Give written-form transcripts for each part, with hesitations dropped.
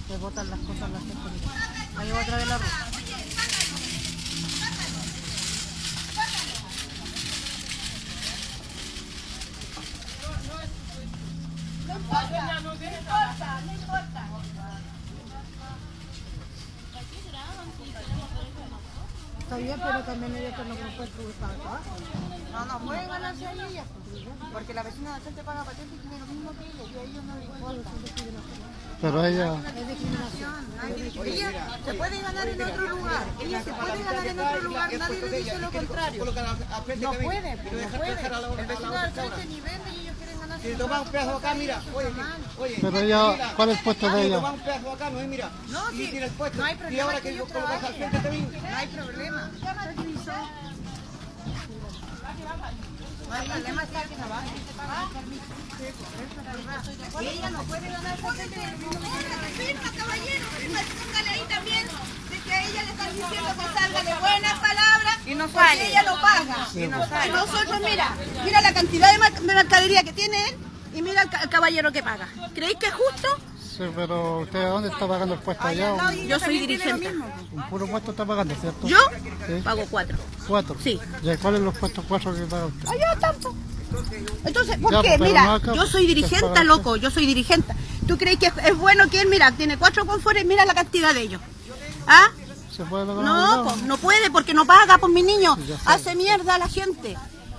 Le botan las cosas a la gente. Ahí va otra vez la ruta. No importa. Está bien, pero también ellos que no pueden tributar acá. No pueden ganarse ella. Porque la vecina de frente paga patente y tiene lo mismo que ella. Y a ellos no les importa. Pero ella... Es discriminación. Ella se puede ganar en otro lugar. Ella se puede ganar en otro lugar. Nadie le dice lo contrario. No puede. El vecino del frente ni vende y ellos quieren ganarse. Si tomas un pedazo acá, mira, oye. Pero ella, ¿cuál es el puesto de ella? Tomas un pedazo acá, no es, mira. No, Y sí, tiene el puesto. no hay Y problema ahora que que ellos colocas al frente trabajen. también. No hay problema. No hay problema que ella trabaje. Y ella no puede ganar Firma, caballero, póngale ahí también de que a ella le están diciendo que salga de buenas palabras y no porque sale. ella lo paga. Y no sale. Y nosotros, mira la cantidad de mercadería que tiene él y mira el caballero que paga. ¿Creéis que es justo? Sí, pero ¿usted a dónde está pagando el puesto allá? Yo soy dirigente. Un puro puesto está pagando, ¿cierto? ¿Yo? Sí. Pago 4. ¿4? Sí. ¿Y cuáles son los puestos 4 que paga usted? Allá tanto. Entonces, ¿por Ya, qué? pero no Mira, acá, yo soy dirigente, pagan loco, yo soy dirigente. ¿Tú crees que es bueno que él, mira, tiene 4 confores, mira la cantidad de ellos? ¿Ah? ¿Se puede lograr No, algo? pues, no puede porque no paga por mi niño. Ya sé. Hace mierda a la gente.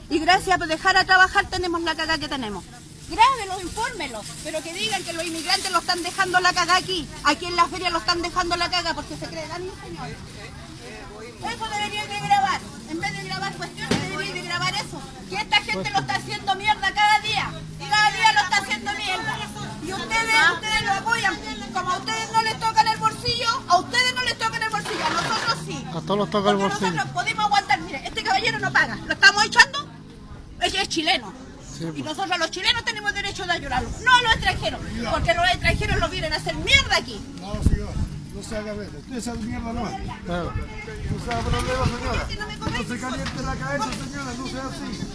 Y gracias por dejar a trabajar tenemos la cagada que tenemos. Grábelos, infórmelos, pero que digan que los inmigrantes lo están dejando la cagada aquí. Aquí en la feria lo están dejando la cagada porque se cree daño, señor. Eso deberían de grabar. En vez de grabar cuestiones, deberían de grabar eso. Que esta gente lo está haciendo mierda cada día. Cada día lo está haciendo mierda. Y ustedes lo apoyan. Como a ustedes no les tocan el bolsillo, a ustedes no les tocan el bolsillo, a nosotros sí. A todos los toca el Porque bolsillo. nosotros podemos aguantar. Mire, este caballero no paga. ¿Lo estamos echando? Ella es chileno. Sí, Y pues. nosotros los chilenos tenemos derecho de ayudarlo. No los extranjeros. Porque los extranjeros lo vienen a hacer mierda aquí. No, señor, no se haga ver. Usted esa mierda no. Claro. No se haga problema, señora. Si no me No convence, se caliente la cabeza, señora, no sea así.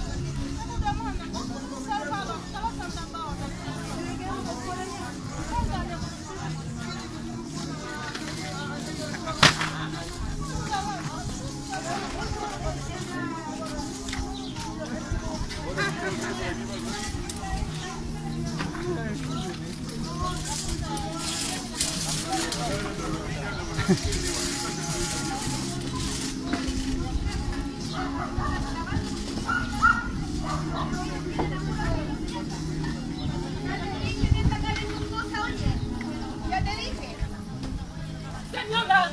ya te dije. Señora,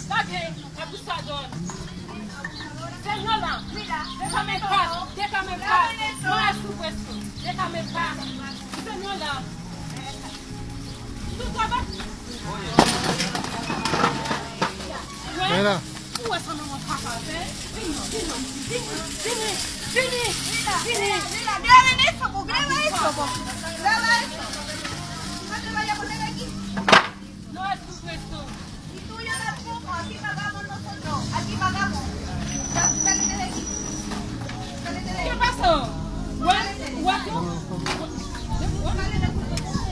dale, abusador. Señora, mira, déjame en paz, déjame en paz. No es tu puesto, déjame en paz. Señora, ¿tú sabes? Mira, Tú eso no nos pasa, ¿eh? Vine. Mira, graben eso, pues, graba eso, pues. Graba eso. No te vayas a poner aquí. No es tu puesto. Y tú ya tampoco, aquí pagamos nosotros. Aquí pagamos. Ya, sálete de aquí. Sálete de ¿Qué aquí. pasó?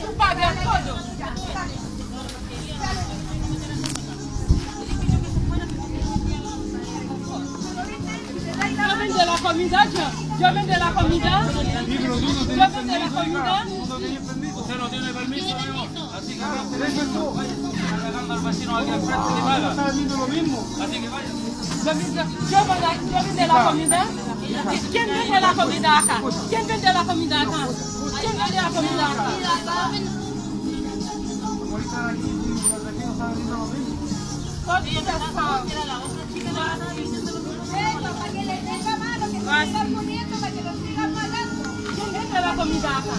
Tú pagas todo. Ya, sale. Yo vendo la comida, yo vendo la comida. Yo vendo la comida. Usted no tiene permiso, mi amor. Así que está dejando al vecino aquí al frente y paga. Está vendiendo lo mismo. Así que vaya. Yo vendo la comida. ¿Quién vende la comida acá? ¿Quién vende la comida acá? ¿Quién vende la comida acá? Para que le tenga mano, que se sigan poniendo, para que lo sigan pagando. ¿Quién vende la comida acá?